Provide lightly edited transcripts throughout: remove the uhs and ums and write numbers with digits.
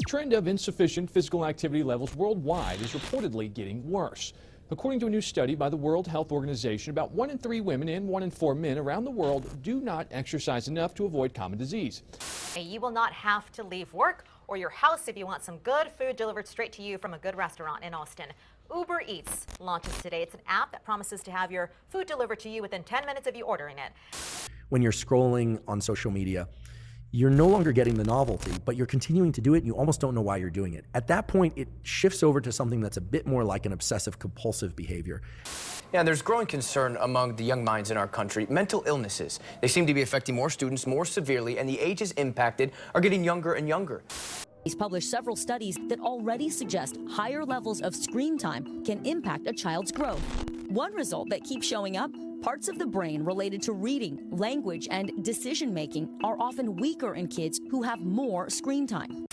trend of insufficient physical activity levels worldwide is reportedly getting worse. According to a new study by the World Health Organization, about 1 in 3 women and 1 in 4 men around the world do not exercise enough to avoid common disease. You will not have to leave work or your house if you want some good food delivered straight to you from a good restaurant in Austin. Uber Eats launches today. It's an app that promises to have your food delivered to you within 10 minutes of you ordering it. When you're scrolling on social media, you're no longer getting the novelty, but you're continuing to do it and you almost don't know why you're doing it. At that point, it shifts over to something that's a bit more like an obsessive compulsive behavior. Yeah, there's growing concern among the young minds in our country. Mental illnesses, they seem to be affecting more students more severely, and the ages impacted are getting younger and younger. He's published several studies that already suggest higher levels of screen time can impact a child's growth. One result that keeps showing up: parts of the brain related to reading, language, and decision-making are often weaker in kids who have more screen time.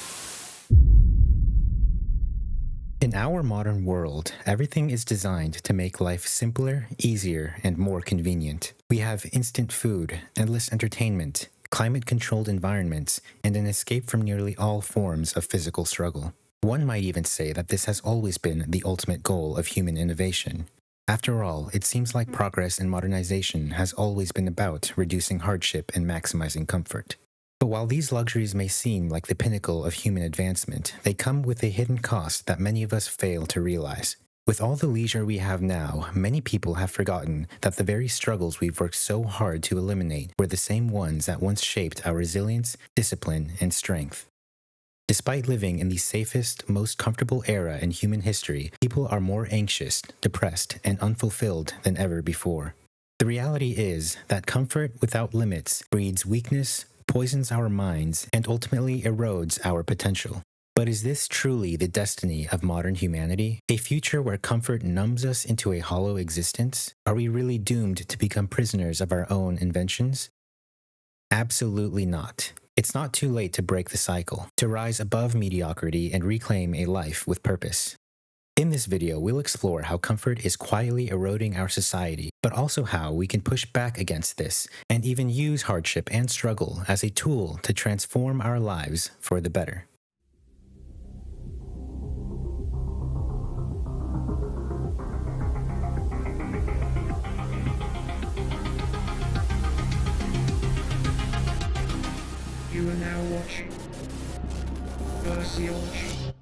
In our modern world, everything is designed to make life simpler, easier, and more convenient. We have instant food, endless entertainment, climate-controlled environments, and an escape from nearly all forms of physical struggle. One might even say that this has always been the ultimate goal of human innovation. After all, it seems like progress and modernization has always been about reducing hardship and maximizing comfort. But while these luxuries may seem like the pinnacle of human advancement, they come with a hidden cost that many of us fail to realize. With all the leisure we have now, many people have forgotten that the very struggles we've worked so hard to eliminate were the same ones that once shaped our resilience, discipline, and strength. Despite living in the safest, most comfortable era in human history, people are more anxious, depressed, and unfulfilled than ever before. The reality is that comfort without limits breeds weakness, poisons our minds, and ultimately erodes our potential. But is this truly the destiny of modern humanity? A future where comfort numbs us into a hollow existence? Are we really doomed to become prisoners of our own inventions? Absolutely not. It's not too late to break the cycle, to rise above mediocrity and reclaim a life with purpose. In this video, we'll explore how comfort is quietly eroding our society, but also how we can push back against this and even use hardship and struggle as a tool to transform our lives for the better. You are now watching Versailles.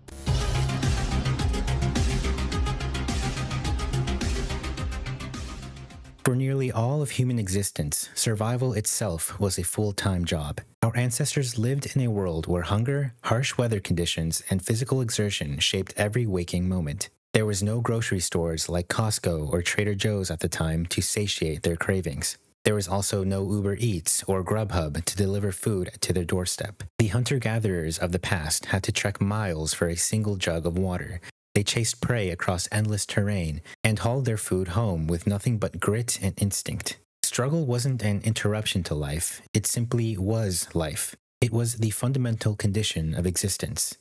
For nearly all of human existence, survival itself was a full-time job. Our ancestors lived in a world where hunger, harsh weather conditions, and physical exertion shaped every waking moment. There was no grocery stores like Costco or Trader Joe's at the time to satiate their cravings. There was also no Uber Eats or Grubhub to deliver food to their doorstep. The hunter-gatherers of the past had to trek miles for a single jug of water. They chased prey across endless terrain and hauled their food home with nothing but grit and instinct. Struggle wasn't an interruption to life, it simply was life. It was the fundamental condition of existence.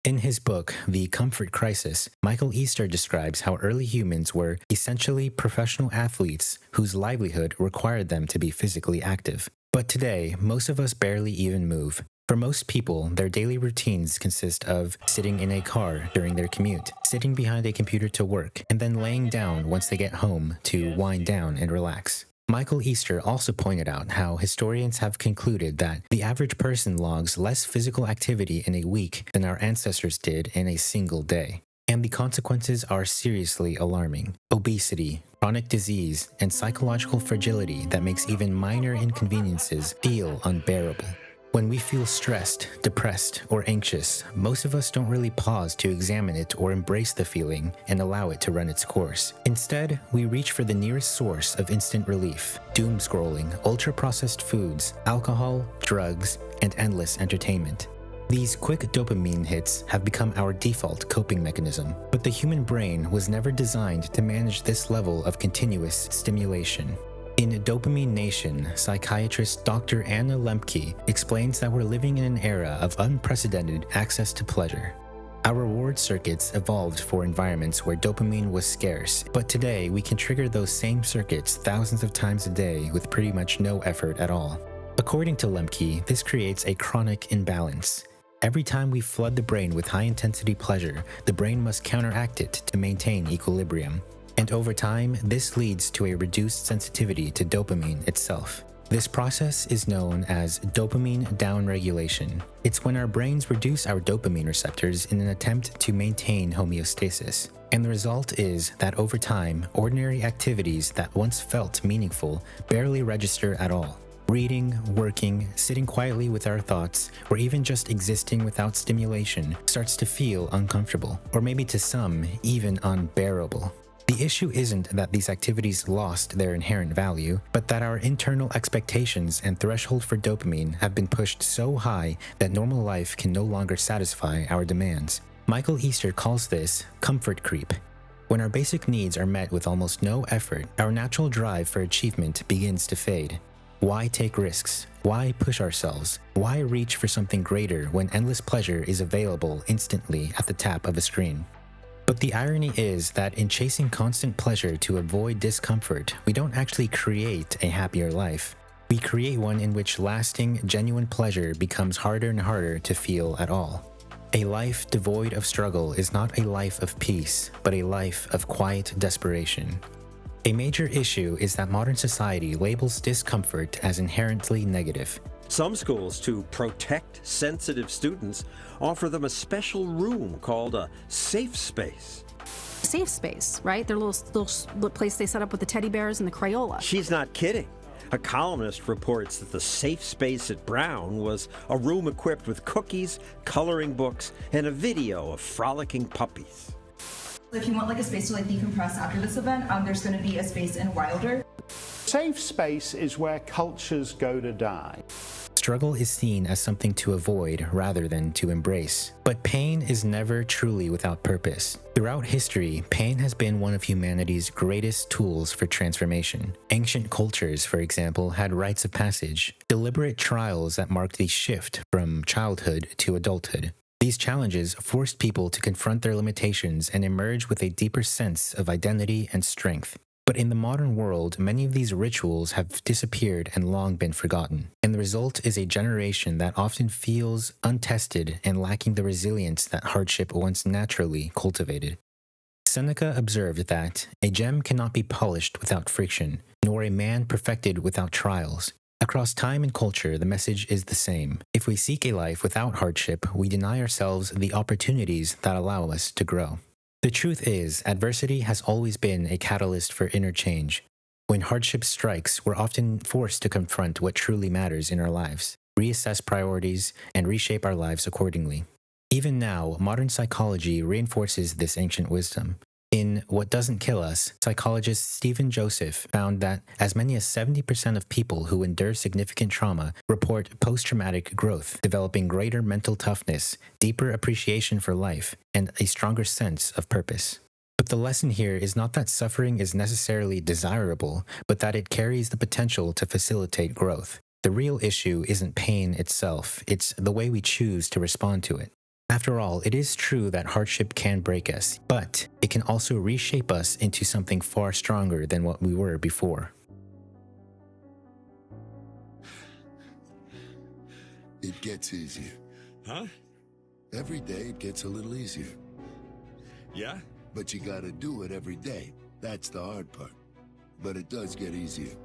In his book, The Comfort Crisis, Michael Easter describes how early humans were essentially professional athletes whose livelihood required them to be physically active. But today, most of us barely even move. For most people, their daily routines consist of sitting in a car during their commute, sitting behind a computer to work, and then laying down once they get home to wind down and relax. Michael Easter also pointed out how historians have concluded that the average person logs less physical activity in a week than our ancestors did in a single day. And the consequences are seriously alarming. Obesity, chronic disease, and psychological fragility that makes even minor inconveniences feel unbearable. When we feel stressed, depressed, or anxious, most of us don't really pause to examine it or embrace the feeling and allow it to run its course. Instead, we reach for the nearest source of instant relief: doom scrolling, ultra-processed foods, alcohol, drugs, and endless entertainment. These quick dopamine hits have become our default coping mechanism, but the human brain was never designed to manage this level of continuous stimulation. In Dopamine Nation, psychiatrist Dr. Anna Lembke explains that we're living in an era of unprecedented access to pleasure. Our reward circuits evolved for environments where dopamine was scarce, but today we can trigger those same circuits thousands of times a day with pretty much no effort at all. According to Lembke, this creates a chronic imbalance. Every time we flood the brain with high-intensity pleasure, the brain must counteract it to maintain equilibrium. And over time, this leads to a reduced sensitivity to dopamine itself. This process is known as dopamine downregulation. It's when our brains reduce our dopamine receptors in an attempt to maintain homeostasis. And the result is that over time, ordinary activities that once felt meaningful barely register at all. Reading, working, sitting quietly with our thoughts, or even just existing without stimulation starts to feel uncomfortable, or maybe to some, even unbearable. The issue isn't that these activities lost their inherent value, but that our internal expectations and threshold for dopamine have been pushed so high that normal life can no longer satisfy our demands. Michael Easter calls this comfort creep. When our basic needs are met with almost no effort, our natural drive for achievement begins to fade. Why take risks? Why push ourselves? Why reach for something greater when endless pleasure is available instantly at the tap of a screen? But the irony is that in chasing constant pleasure to avoid discomfort, we don't actually create a happier life. We create one in which lasting, genuine pleasure becomes harder and harder to feel at all. A life devoid of struggle is not a life of peace, but a life of quiet desperation. A major issue is that modern society labels discomfort as inherently negative. Some schools, to protect sensitive students, offer them a special room called a safe space. Safe space, right? Their little place they set up with the teddy bears and the Crayola. She's not kidding. A columnist reports that the safe space at Brown was a room equipped with cookies, coloring books, and a video of frolicking puppies. If you want like a space to like decompress after this event, there's going to be a space in Wilder. Safe space is where cultures go to die. Struggle is seen as something to avoid rather than to embrace. But pain is never truly without purpose. Throughout history, pain has been one of humanity's greatest tools for transformation. Ancient cultures, for example, had rites of passage, deliberate trials that marked the shift from childhood to adulthood. These challenges forced people to confront their limitations and emerge with a deeper sense of identity and strength. But in the modern world, many of these rituals have disappeared and long been forgotten. And the result is a generation that often feels untested and lacking the resilience that hardship once naturally cultivated. Seneca observed that a gem cannot be polished without friction, nor a man perfected without trials. Across time and culture, the message is the same. If we seek a life without hardship, we deny ourselves the opportunities that allow us to grow. The truth is, adversity has always been a catalyst for inner change. When hardship strikes, we're often forced to confront what truly matters in our lives, reassess priorities, and reshape our lives accordingly. Even now, modern psychology reinforces this ancient wisdom. In What Doesn't Kill Us, psychologist Stephen Joseph found that as many as 70% of people who endure significant trauma report post-traumatic growth, developing greater mental toughness, deeper appreciation for life, and a stronger sense of purpose. But the lesson here is not that suffering is necessarily desirable, but that it carries the potential to facilitate growth. The real issue isn't pain itself, it's the way we choose to respond to it. After all, it is true that hardship can break us, but it can also reshape us into something far stronger than what we were before. It gets easier. Huh? Every day it gets a little easier. Yeah? But you gotta do it every day. That's the hard part. But it does get easier.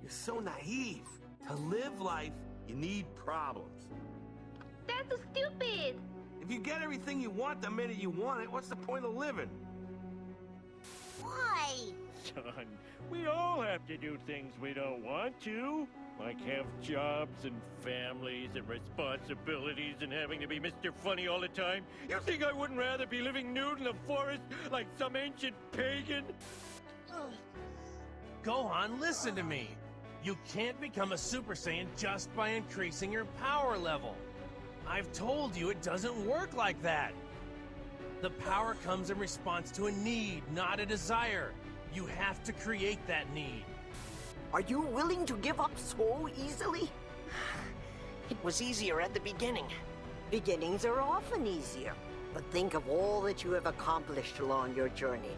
You're so naive. To live life, you need problems. That's so stupid. If you get everything you want the minute you want it, what's the point of living? Why? Son, we all have to do things we don't want to. Like have jobs and families and responsibilities and having to be Mr. Funny all the time. You think I wouldn't rather be living nude in the forest like some ancient pagan? Gohan, listen to me. You can't become a Super Saiyan just by increasing your power level. I've told you it doesn't work like that. The power comes in response to a need, not a desire. You have to create that need. Are you willing to give up so easily? It was easier at the beginning. Beginnings are often easier. But think of all that you have accomplished along your journey.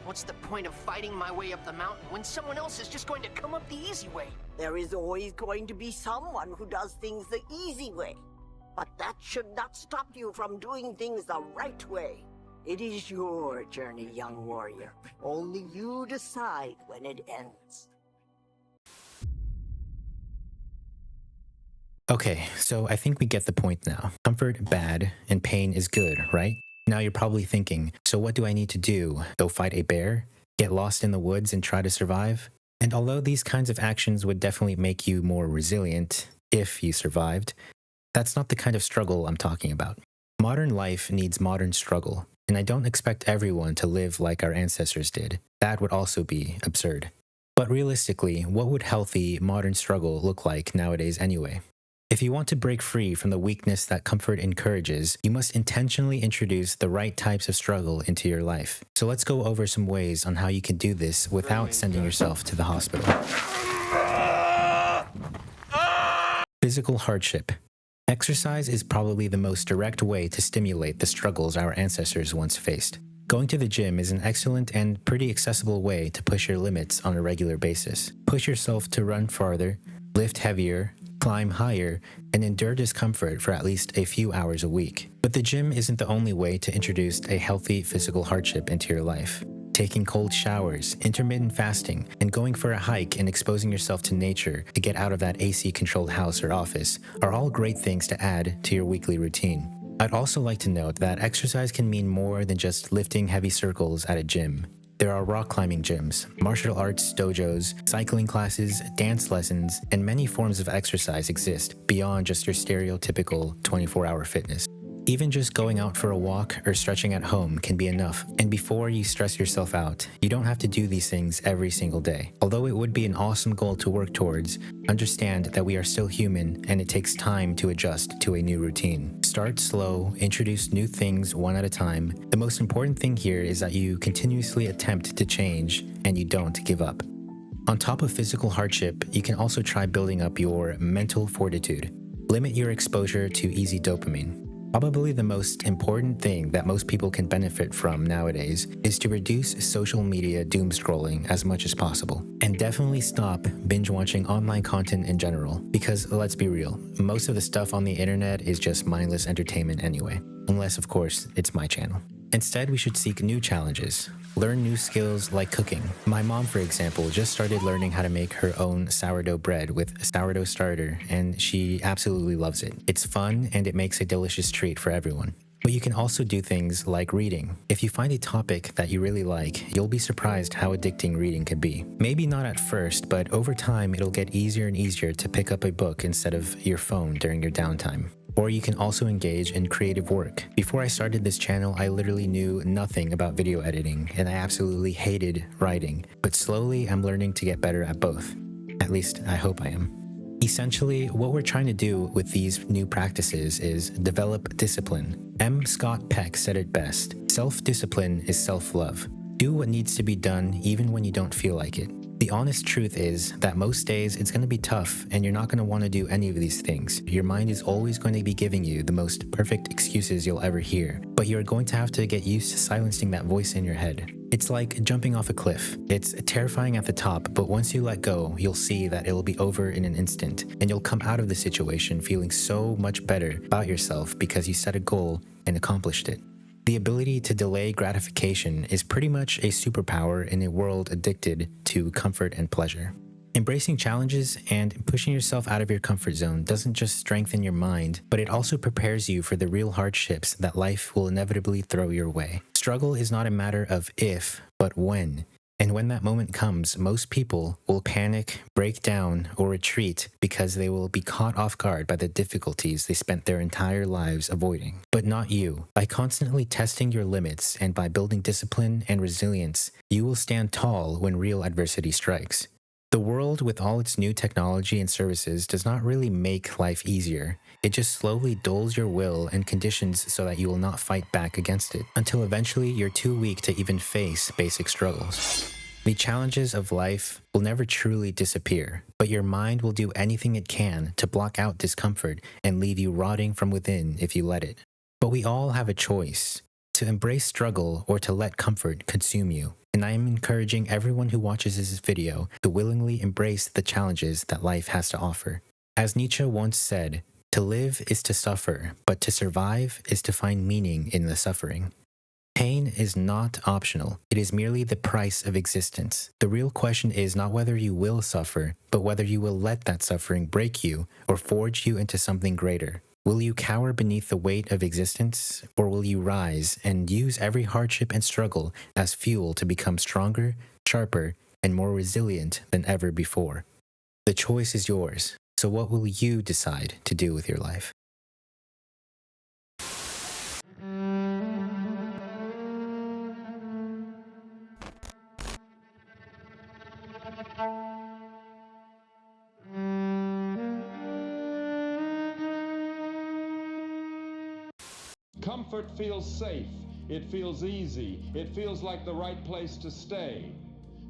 What's the point of fighting my way up the mountain when someone else is just going to come up the easy way? There is always going to be someone who does things the easy way. But that should not stop you from doing things the right way. It is your journey, young warrior. Only you decide when it ends. Okay, so I think we get the point now. Comfort bad and pain is good, right? Now you're probably thinking, so what do I need to do? Go fight a bear? Get lost in the woods and try to survive? And although these kinds of actions would definitely make you more resilient if you survived, that's not the kind of struggle I'm talking about. Modern life needs modern struggle, and I don't expect everyone to live like our ancestors did. That would also be absurd. But realistically, what would healthy, modern struggle look like nowadays anyway? If you want to break free from the weakness that comfort encourages, you must intentionally introduce the right types of struggle into your life. So let's go over some ways on how you can do this without sending yourself to the hospital. Physical hardship. Exercise is probably the most direct way to stimulate the struggles our ancestors once faced. Going to the gym is an excellent and pretty accessible way to push your limits on a regular basis. Push yourself to run farther, lift heavier, climb higher, and endure discomfort for at least a few hours a week. But the gym isn't the only way to introduce a healthy physical hardship into your life. Taking cold showers, intermittent fasting, and going for a hike and exposing yourself to nature to get out of that AC-controlled house or office are all great things to add to your weekly routine. I'd also like to note that exercise can mean more than just lifting heavy circles at a gym. There are rock climbing gyms, martial arts dojos, cycling classes, dance lessons, and many forms of exercise exist beyond just your stereotypical 24-hour fitness. Even just going out for a walk or stretching at home can be enough, and before you stress yourself out, you don't have to do these things every single day. Although it would be an awesome goal to work towards, understand that we are still human and it takes time to adjust to a new routine. Start slow, introduce new things one at a time. The most important thing here is that you continuously attempt to change and you don't give up. On top of physical hardship, you can also try building up your mental fortitude. Limit your exposure to easy dopamine. Probably the most important thing that most people can benefit from nowadays is to reduce social media doom scrolling as much as possible. And definitely stop binge watching online content in general, because let's be real, most of the stuff on the internet is just mindless entertainment anyway. Unless, of course, it's my channel. Instead, we should seek new challenges. Learn new skills like cooking. My mom, for example, just started learning how to make her own sourdough bread with sourdough starter, and she absolutely loves it. It's fun, and it makes a delicious treat for everyone. But you can also do things like reading. If you find a topic that you really like, you'll be surprised how addicting reading can be. Maybe not at first, but over time, it'll get easier and easier to pick up a book instead of your phone during your downtime. Or you can also engage in creative work. Before I started this channel, I literally knew nothing about video editing, and I absolutely hated writing. But slowly, I'm learning to get better at both. At least, I hope I am. Essentially, what we're trying to do with these new practices is develop discipline. M. Scott Peck said it best: self-discipline is self-love. Do what needs to be done even when you don't feel like it. The honest truth is that most days it's going to be tough and you're not going to want to do any of these things. Your mind is always going to be giving you the most perfect excuses you'll ever hear, but you're going to have to get used to silencing that voice in your head. It's like jumping off a cliff. It's terrifying at the top, but once you let go, you'll see that it'll be over in an instant, and you'll come out of the situation feeling so much better about yourself because you set a goal and accomplished it. The ability to delay gratification is pretty much a superpower in a world addicted to comfort and pleasure. Embracing challenges and pushing yourself out of your comfort zone doesn't just strengthen your mind, but it also prepares you for the real hardships that life will inevitably throw your way. Struggle is not a matter of if, but when. And when that moment comes, most people will panic, break down, or retreat because they will be caught off guard by the difficulties they spent their entire lives avoiding. But not you. By constantly testing your limits and by building discipline and resilience, you will stand tall when real adversity strikes. The world, with all its new technology and services, does not really make life easier. It just slowly dulls your will and conditions so that you will not fight back against it, until eventually you're too weak to even face basic struggles. The challenges of life will never truly disappear, but your mind will do anything it can to block out discomfort and leave you rotting from within if you let it. But we all have a choice: to embrace struggle or to let comfort consume you. and I am encouraging everyone who watches this video to willingly embrace the challenges that life has to offer. As Nietzsche once said, to live is to suffer, but to survive is to find meaning in the suffering. Pain is not optional. It is merely the price of existence. The real question is not whether you will suffer, but whether you will let that suffering break you or forge you into something greater. Will you cower beneath the weight of existence, or will you rise and use every hardship and struggle as fuel to become stronger, sharper, and more resilient than ever before? The choice is yours. So what will you decide to do with your life? Comfort feels safe, it feels easy, it feels like the right place to stay.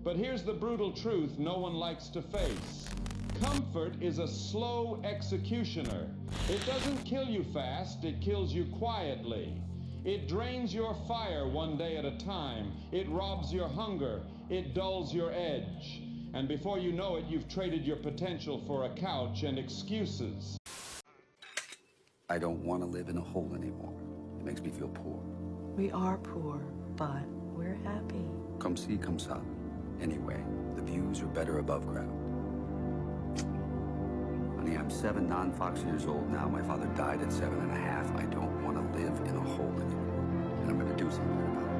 But here's the brutal truth no one likes to face. Comfort is a slow executioner. It doesn't kill you fast, it kills you quietly. It drains your fire one day at a time. It robs your hunger, it dulls your edge. And before you know it, you've traded your potential for a couch and excuses. I don't want to live in a hole anymore. It makes me feel poor. We are poor, but we're happy. Come see, come sa. Anyway, the views are better above ground. Honey, I'm 7 non-Fox years old now. My father died at 7.5. I don't want to live in a hole anymore. And I'm going to do something about it.